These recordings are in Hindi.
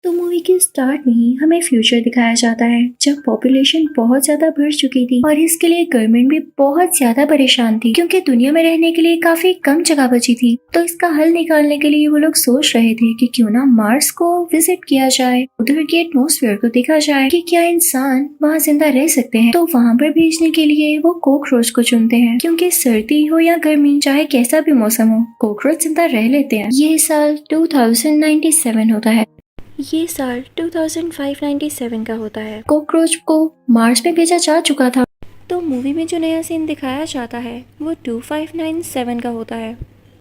तो मूवी के स्टार्ट में ही हमें फ्यूचर दिखाया जाता है जब पॉपुलेशन बहुत ज्यादा बढ़ चुकी थी और इसके लिए गवर्नमेंट भी बहुत ज्यादा परेशान थी क्योंकि दुनिया में रहने के लिए काफी कम जगह बची थी। तो इसका हल निकालने के लिए वो लोग सोच रहे थे कि क्यों ना मार्स को विजिट किया जाए, उधर के एटमॉस्फेयर को देखा जाए कि क्या इंसान वहाँ जिंदा रह सकते हैं। तो वहाँ पर भेजने के लिए वो कॉकरोच को चुनते हैं क्योंकि सर्दी हो या गर्मी चाहे कैसा भी मौसम हो कॉकरोच जिंदा रह लेते हैं। ये साल 2097 होता है। ये साल 2597 का होता है। कॉकरोच को मार्स पे भेजा जा चुका था। तो मूवी में जो नया सीन दिखाया जाता है वो 2597 का होता है,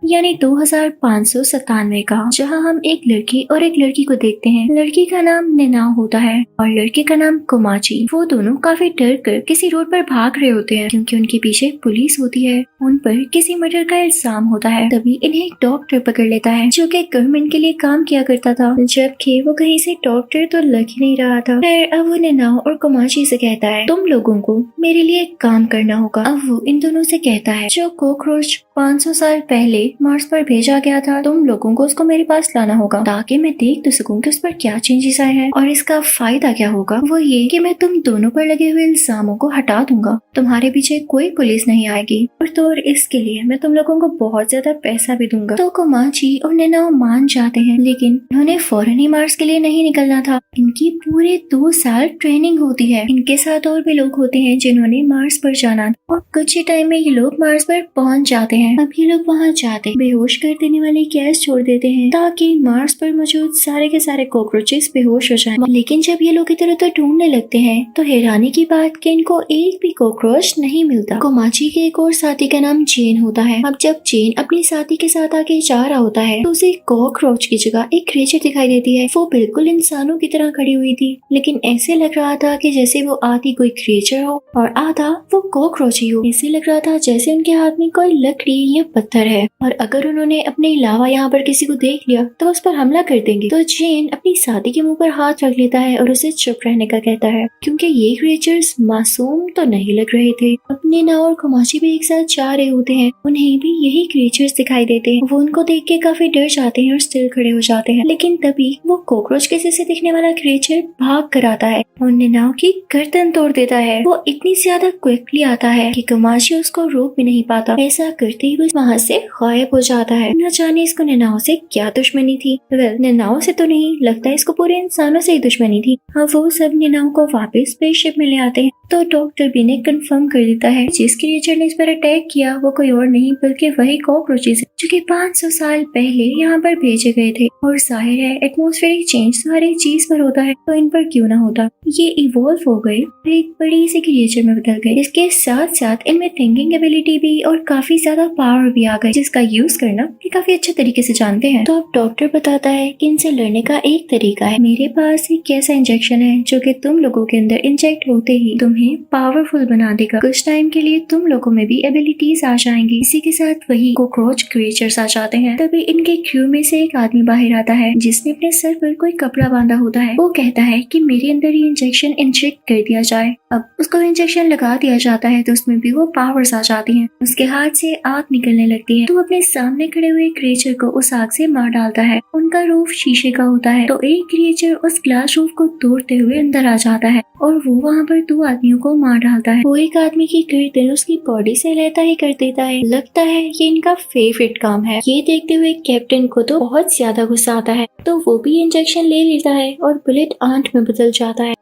यानी 2597 का, जहां हम एक लड़की और एक लड़की को देखते हैं। लड़की का नाम नेनाओ होता है और लड़के का नाम कोमाची। वो दोनों काफी डर कर किसी रोड पर भाग रहे होते हैं क्योंकि उनके पीछे पुलिस होती है, उन पर किसी मर्डर का इल्जाम होता है। तभी इन्हें एक डॉक्टर पकड़ लेता है जो कि गवर्नमेंट के लिए काम किया करता था, जबकि वो कहीं से डॉक्टर तो लग ही नहीं रहा था। फिर अब वो नेनाओ और कोमाची से कहता है तुम लोगों को मेरे लिए एक काम करना होगा। अब वो इन दोनों से कहता है जो कॉकरोच 500 साल पहले मार्स पर भेजा गया था तुम लोगों को उसको मेरे पास लाना होगा ताकि मैं देख तो सकूं कि उस पर क्या चेंजेस आए हैं और इसका फायदा क्या होगा। वो ये कि मैं तुम दोनों पर लगे हुए इल्जामों को हटा दूंगा, तुम्हारे पीछे कोई पुलिस नहीं आएगी और तो और इसके लिए मैं तुम लोगों को बहुत ज्यादा पैसा भी दूंगा। तो कोमाची और नेनाओ मान जाते हैं, लेकिन उन्होंने फौरन ही मार्स के लिए नहीं निकलना था। इनकी पूरे 2 साल ट्रेनिंग होती है। इनके साथ और भी लोग होते हैं जिन्होंने मार्स पर जाना और कुछ ही टाइम में ये लोग मार्स पर पहुंच जाते हैं। अब ये लोग वहाँ जाते बेहोश कर देने वाली गैस छोड़ देते हैं ताकि मार्स पर मौजूद सारे के सारे कॉकरोचेस बेहोश हो जाएं। लेकिन जब ये लोग इधर उधर ढूंढने लगते हैं तो हैरानी की बात कि इनको एक भी कॉकरोच नहीं मिलता। कोमाची के एक और साथी का नाम जेन होता है। अब जब जेन अपनी साथी के साथ आगे जा रहा होता है तो उसे कॉकरोच की जगह एक क्रिएचर दिखाई देती है। वो बिल्कुल इंसानों की तरह खड़ी हुई थी, लेकिन ऐसे लग रहा था कि जैसे वो आधी कोई क्रिएचर हो और आधा वो कॉकरोच ही हो। ऐसे लग रहा था जैसे उनके हाथ में कोई लकड़ी या पत्थर है और अगर उन्होंने अपने अलावा यहाँ पर किसी को देख लिया तो उस पर हमला कर देंगे। तो जेन अपनी साथी के मुंह पर हाथ रख लेता है और उसे चुप रहने का कहता है क्योंकि ये क्रिएचर्स मासूम तो नहीं लग रहे थे। अपने नाव और कोमाची भी एक साथ जा रहे होते हैं, उन्हें भी यही क्रिएचर्स दिखाई देते हैं। वो उनको देख के काफी डर जाते हैं और स्टिल खड़े हो जाते हैं। लेकिन तभी वो कॉकरोच के जैसे दिखने वाला क्रिएचर भाग कर आता है और नेनाओ की गर्दन तोड़ देता है। वो इतनी ज्यादा क्विकली आता है कि कोमाची उसको रोक भी नहीं पाता। ऐसा करते ही वो वहाँ से गायब हो जाता है। न जाने इसको नेनाओ से क्या दुश्मनी थी। नेनाओ से तो नहीं, लगता है इसको पूरे इंसानों से ही दुश्मनी थी। हाँ, वो सब नेनाओ को वापस स्पेसशिप में ले आते हैं तो डॉक्टर भी ने कंफर्म कर देता है जिस क्रिएचर ने इस पर अटैक किया वो कोई और नहीं बल्कि वही कॉकरोचेस जो कि 500 साल पहले यहाँ पर भेजे गए थे। और जाहिर है एटमॉस्फेरिक चेंज तो हर एक चीज पर होता है, तो इन पर क्यों ना होता। ये इवॉल्व हो गए, एक बड़ी सी क्रिएचर में बदल गए। इसके साथ साथ इनमें थिंकिंग एबिलिटी भी और काफी ज्यादा पावर भी आ गई जिसका यूज करना ये काफी अच्छे तरीके से जानते हैं। तो अब डॉक्टर बताता है कि इनसे लड़ने का एक तरीका है। मेरे पास एक ऐसा इंजेक्शन है जो कि तुम लोगों के अंदर इंजेक्ट होते ही तुम्हें पावरफुल बना देगा। कुछ टाइम के लिए तुम लोगों में भी एबिलिटीज आ जाएंगी। इसी के साथ वही कॉकरोच क्रिएचर्स आ जाते हैं। तभी इनके क्रू में से एक आदमी बाहर आता है जिसने अपने सर पर कोई कपड़ा बांधा होता है। वो कहता है कि मेरे अंदर ये इंजेक्शन इंजेक्ट कर दिया जाए। अब उसको इंजेक्शन लगा दिया जाता है तो उसमें भी वो पावर्स आ जाती हैं। उसके हाथ से आग निकलने लगती है तो अपने सामने खड़े हुए क्रिएचर को उस आग से मार डालता है। उनका रूफ शीशे का होता है तो एक क्रिएचर उस ग्लास रूफ को तोड़ते हुए अंदर आ जाता है और वो वहाँ पर 2 आदमियों को मार डालता है। वो एक आदमी की गर्दन उसकी बॉडी से लेता ही कर देता है। लगता है ये इनका फेवरेट काम है। ये देखते हुए कैप्टन को तो बहुत ज्यादा गुस्सा आता है तो वो भी इंजेक्शन ले लेता है और बुलेट आंट में बदल जाता है।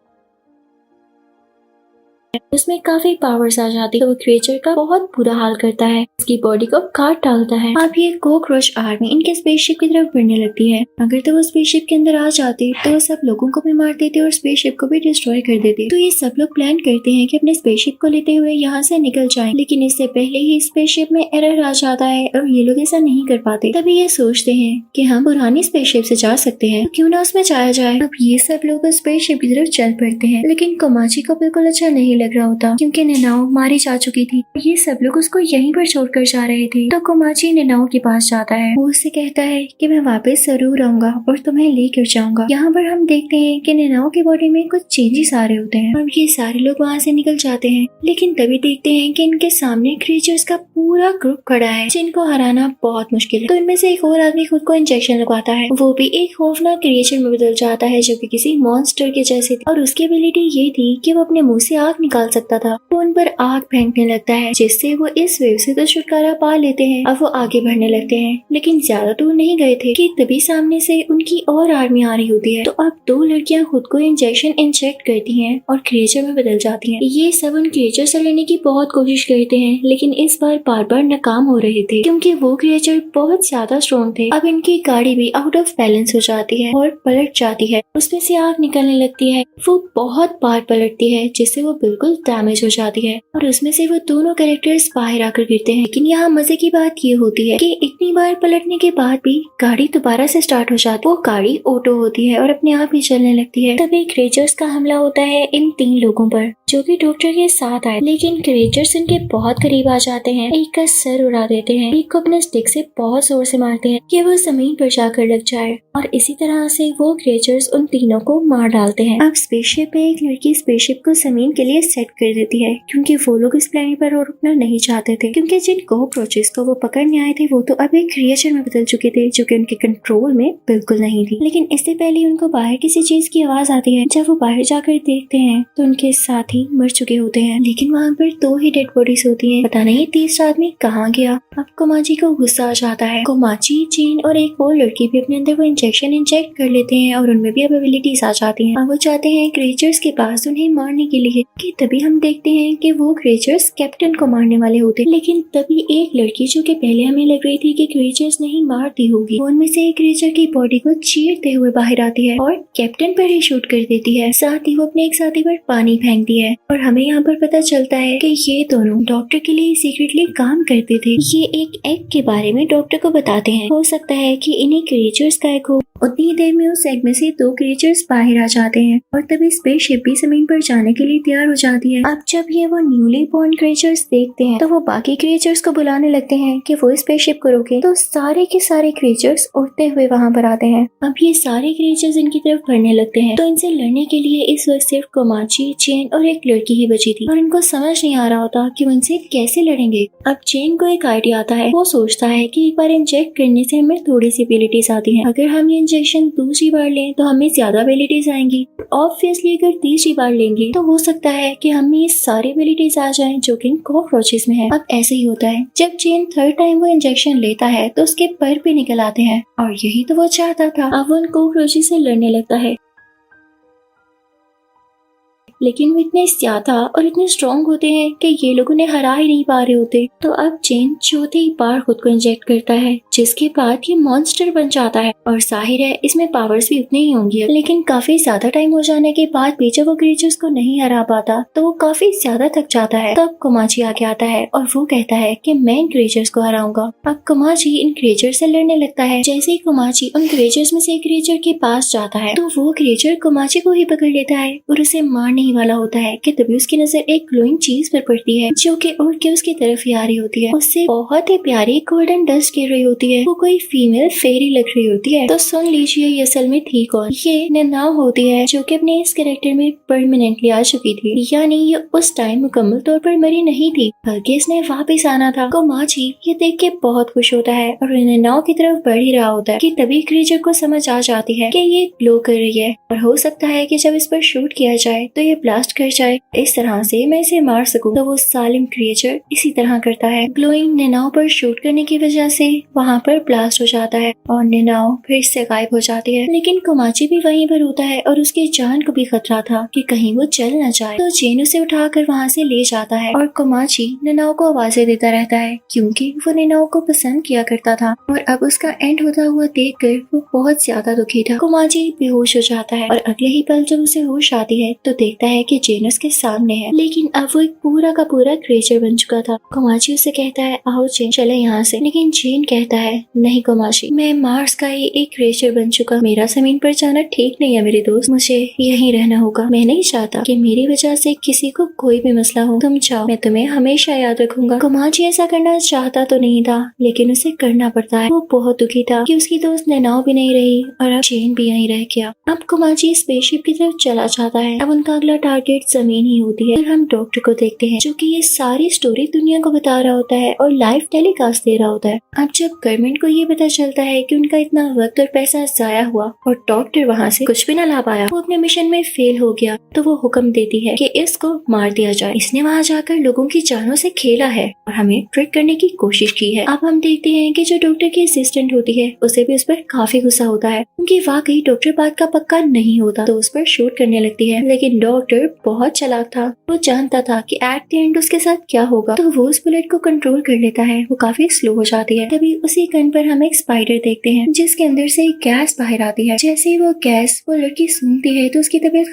उसमें काफी पावर्स आ जाती है तो वो क्रिएचर का बहुत बुरा हाल करता है, उसकी बॉडी को काट डालता है। अब ये कॉकरोच आर्मी इनके स्पेसशिप की तरफ बढ़ने लगती है। अगर तो वो स्पेसशिप के अंदर आ जाती तो वो सब लोगों को भी मार देते और स्पेसशिप को भी डिस्ट्रॉय कर देते। तो ये सब लोग प्लान करते हैं कि अपने स्पेसशिप को लेते हुए यहाँ से निकल जाएं, लेकिन इससे पहले ही स्पेसशिप में एरर आ जाता है और ये लोग ऐसा नहीं कर पाते। तभी ये सोचते हैं कि हम पुरानी स्पेसशिप से जा सकते हैं, तो क्यों ना उसमें जाया जाए। अब ये सब लोग स्पेसशिप की तरफ चल पड़ते हैं, लेकिन कोमाची को बिल्कुल अच्छा नहीं लग रहा होता क्योंकि नेनाओ मारी जा चुकी थी। ये सब लोग उसको यहीं पर छोड़कर जा रहे थे। तो कोमाची नेनाओ के पास जाता है। वो उससे कहता है कि मैं वापस जरूर आऊंगा और तुम्हें लेकर जाऊंगा। यहाँ पर हम देखते हैं कि नेनाओ की बॉडी में कुछ चेंजेस आ रहे होते हैं। अब ये सारे लोग वहाँ से निकल जाते हैं, लेकिन तभी देखते हैं कि इनके सामने क्रिएचर्स का पूरा ग्रुप खड़ा है जिनको हराना बहुत मुश्किल है। तो इनमें से एक और आदमी खुद को इंजेक्शन लगवाता है। वो भी एक खौफनाक क्रिएचर में बदल जाता है जो कि किसी मॉन्स्टर के जैसे थी और उसकी एबिलिटी ये थी कि वो अपने मुंह से आग निकाल सकता था। वो उन पर आग फेंकने लगता है जिससे वो इस वेव से तो छुटकारा पा लेते हैं। अब वो आगे बढ़ने लगते हैं, लेकिन ज्यादा दूर नहीं गए थे कि तभी सामने से उनकी और आर्मी आ रही होती है। तो अब दो लड़कियां खुद को इंजेक्शन इंजेक्ट करती हैं और क्रिएचर में बदल जाती हैं। ये सब उन क्रिएचर से लड़ने की बहुत कोशिश करते हैं, लेकिन इस बार बार नाकाम हो रहे थे क्योंकि वो क्रिएचर बहुत ज्यादा स्ट्रॉन्ग थे। अब इनकी गाड़ी भी आउट ऑफ बैलेंस हो जाती है और पलट जाती है। उसमें से आग निकलने लगती है। वो बहुत बार पलटती है जिससे वो बिल्कुल डैमेज हो जाती है और उसमें से वो दोनों कैरेक्टर्स बाहर आकर गिरते हैं। लेकिन यहाँ मजे की बात ये होती है कि इतनी बार पलटने के बाद भी गाड़ी दोबारा से स्टार्ट हो जाती है। वो गाड़ी ऑटो होती है और अपने आप ही चलने लगती है। तभी क्रिएचर्स का हमला होता है इन 3 लोगों पर जो कि डॉक्टर के साथ आए, लेकिन क्रिएचर्स इनके बहुत करीब आ जाते हैं। एक का सर उड़ा देते हैं, एक को अपने स्टिक से बहुत जोर से मारते हैं कि वो जमीन पर जाकर लग जाए और इसी तरह से वो क्रिएचर्स उन तीनों को मार डालते हैं। अब स्पेसशिप में एक लड़की स्पेसशिप को जमीन के लिए सेट कर देती है क्योंकि वो लोग इस प्लेनेट पर और रुकना नहीं चाहते थे, क्योंकि जिन कॉकरोचेस को वो पकड़ने आए थे वो तो अब एक क्रिएचर में बदल चुके थे जो कि उनके कंट्रोल में बिल्कुल नहीं थी। लेकिन इससे पहले उनको बाहर किसी चीज की आवाज आती है। जब वो बाहर जाकर देखते हैं तो उनके साथी मर चुके होते हैं, लेकिन वहाँ पर 2 ही डेड बॉडीज होती हैं। पता नहीं तीसरा आदमी कहाँ गया। अब कोमाची को गुस्सा आ जाता है। कोमाची, चेन और एक और लड़की भी अपने अंदर वो इंजेक्शन इंजेक्ट कर लेते हैं और उनमें भी अब एबिलिटीज आ जाती हैं। अब वो चाहते हैं क्रिएचर्स के पास उन्हें मारने के लिए कि तभी हम देखते हैं कि वो क्रिएचर्स कैप्टन को मारने वाले होते। लेकिन तभी एक लड़की जो कि पहले हमें लग रही थी कि क्रिएचर्स नहीं मारती होगी, वो उनमें से एक क्रिएचर की बॉडी को चीरते हुए बाहर आती है और कैप्टन पर ही शूट कर देती है। साथ ही वो अपने एक साथी पर पानी फेंकती है और हमें यहाँ पर पता चलता है कि ये दोनों डॉक्टर के लिए सीक्रेटली काम करते थे। ये एक एग के बारे में डॉक्टर को बताते हैं। हो सकता है कि इन्हीं क्रिएचर्स का एग हो। उतनी देर में उस एग में से 2 क्रिएचर्स बाहर आ जाते हैं और तभी स्पेसशिप भी जमीन पर जाने के लिए तैयार हो जाती है। अब जब ये वो न्यूली बॉर्न क्रिएचर्स देखते हैं तो वो बाकी क्रिएचर्स को बुलाने लगते हैं कि वो स्पेसशिप को रोके। तो सारे के सारे क्रिएचर्स उड़ते हुए वहाँ पर आते हैं। अब ये सारे क्रिएचर्स इनकी तरफ बढ़ने लगते हैं। तो इनसे लड़ने के लिए इस वक्त सिर्फ कोमाची, चेन और एक लड़की ही बची थी और इनको समझ नहीं आ रहा होता कि वो इनसे कैसे लड़ेंगे। अब चेन को एक आइडिया आता है। वो सोचता है कि एक बार इंजेक्ट करने से हमें थोड़ी सी एबिलिटीज आती हैं। अगर हम ये इंजेक्शन दूसरी बार लें तो हमें ज्यादा एबिलिटीज आएंगी। ऑब्वियसली अगर तीसरी बार लेंगे तो हो सकता है कि हमें ये सारी एबिलिटीज आ जाएं जो कि कॉकरोचेस में है। अब ऐसे ही होता है। जब चेन 3rd टाइम वो इंजेक्शन लेता है तो उसके पर भी निकल आते हैं और यही तो वो चाहता था। अब वो उन कॉकरोचेस से लड़ने लगता है, लेकिन वो इतने ज्यादा और इतने स्ट्रॉन्ग होते हैं कि ये लोग उन्हें हरा ही नहीं पा रहे होते। तो अब चेन चौथी बार खुद को इंजेक्ट करता है, जिसके बाद ये मॉन्स्टर बन जाता है और जाहिर है इसमें पावर्स भी उतने ही होंगे। लेकिन काफी ज्यादा टाइम हो जाने के बाद भी जब वो क्रिएचर्स को नहीं हरा पाता तो वो काफी ज्यादा थक जाता है। तब कोमाची आगे आता है और वो कहता है कि मैं इन क्रिएचर्स को हराऊंगा। अब कोमाची इन क्रिएचर से लड़ने लगता है। जैसे ही कोमाची उन क्रिएचर्स में से एक क्रिएचर के पास जाता है तो वो क्रिएचर कोमाची को ही पकड़ लेता है और उसे मारने वाला होता है कि तभी उसकी नजर एक ग्लोइंग चीज पर पड़ती है जो कि उड़ के उसकी तरफ ही आ रही होती है। उससे बहुत ही प्यारी गोल्डन डस्ट गिर रही होती है। वो कोई फीमेल फेरी लग रही होती है। तो सुन लीजिए ये असल में थी कौन। ये नेनाओ होती है जो कि अपने इस कैरेक्टर में परमानेंटली आ चुकी थी, यानी ये उस टाइम मुकम्मल तौर पर मरी नहीं थी बल्कि इसने वापस आना था। कोमाची ये देख के बहुत खुश होता है और नेनाओ की तरफ बढ़ ही रहा होता है कि तभी क्रिएचर को समझ आ जाती है कि ये ग्लो कर रही है और हो सकता है कि जब इस पर शूट किया जाए तो ये ब्लास्ट कर जाए, इस तरह से मैं इसे मार सकूं। तो वो सालिम क्रिएचर इसी तरह करता है। ग्लोइंग नेनाओ पर शूट करने की वजह से वहाँ पर ब्लास्ट हो जाता है और नेनाओ फिर से गायब हो जाती है। लेकिन कोमाची भी वहीं पर होता है और उसकी जान को भी खतरा था कि कहीं वो चल न जाए। तो चेन उसे उठाकर वहाँ से ले जाता है और कोमाची नेनाओ को आवाजें देता रहता है क्योंकि वो नेनाओ को पसंद किया करता था और अब उसका एंड होता हुआ देखकर वो बहुत ज्यादा दुखी था। कोमाची बेहोश हो जाता है और अगले ही पल जब उसे होश आती है तो देखता लगता है कि जेन उसके सामने है, लेकिन अब वो एक पूरा का पूरा क्रिएचर बन चुका था। कोमाची उसे कहता है आओ जेन चले यहाँ से, लेकिन जेन कहता है नहीं कोमाची, मैं मार्स का ही एक क्रिएचर बन चुका, मेरा जमीन पर जाना ठीक नहीं है मेरे दोस्त, मुझे यहीं रहना होगा। मैं नहीं चाहता कि मेरी वजह से किसी को कोई भी मसला हो, तुम जाओ, मैं तुम्हें हमेशा याद रखूंगा। कोमाची ऐसा करना चाहता तो नहीं था, लेकिन उसे करना पड़ता है। वो बहुत दुखी था कि उसकी दोस्त नैनाओ भी नहीं रही और अब जेन भी यहीं रह गया। अब कोमाची स्पेसशिप की तरफ चला जाता है। अब उनका अगला टारगेट जमीन ही होती है। फिर हम डॉक्टर को देखते हैं जो कि ये सारी स्टोरी दुनिया को बता रहा होता है और लाइव टेलीकास्ट दे रहा होता है। अब जब गवर्नमेंट को ये पता चलता है कि उनका इतना वक्त और पैसा जाया हुआ और डॉक्टर वहाँ से कुछ भी न ला पाया, वो अपने मिशन में फेल हो गया, तो वो हुक्म देती है कि इसको मार दिया जाए। इसने वहाँ जाकर लोगों की जानों से खेला है और हमें ट्रिक करने की कोशिश की है। अब हम देखते हैं कि जो डॉक्टर की असिस्टेंट होती है उसे भी उस पर काफी गुस्सा होता है, क्योंकि वाकई डॉक्टर बात का पक्का नहीं होता, तो उस पर शूट करने लगती है। लेकिन डॉक्टर बहुत चालाक था, वो जानता था कि एट द एंड उसके साथ क्या होगा, तो वो उस बुलेट को कंट्रोल कर लेता है। वो काफी स्लो हो जाती है। तभी उसी गन पर हम एक स्पाइडर देखते हैं जिसके अंदर से एक गैस बाहर आती है। जैसे ही वो गैस वो लड़की सूंघती है तो उसकी तबीयत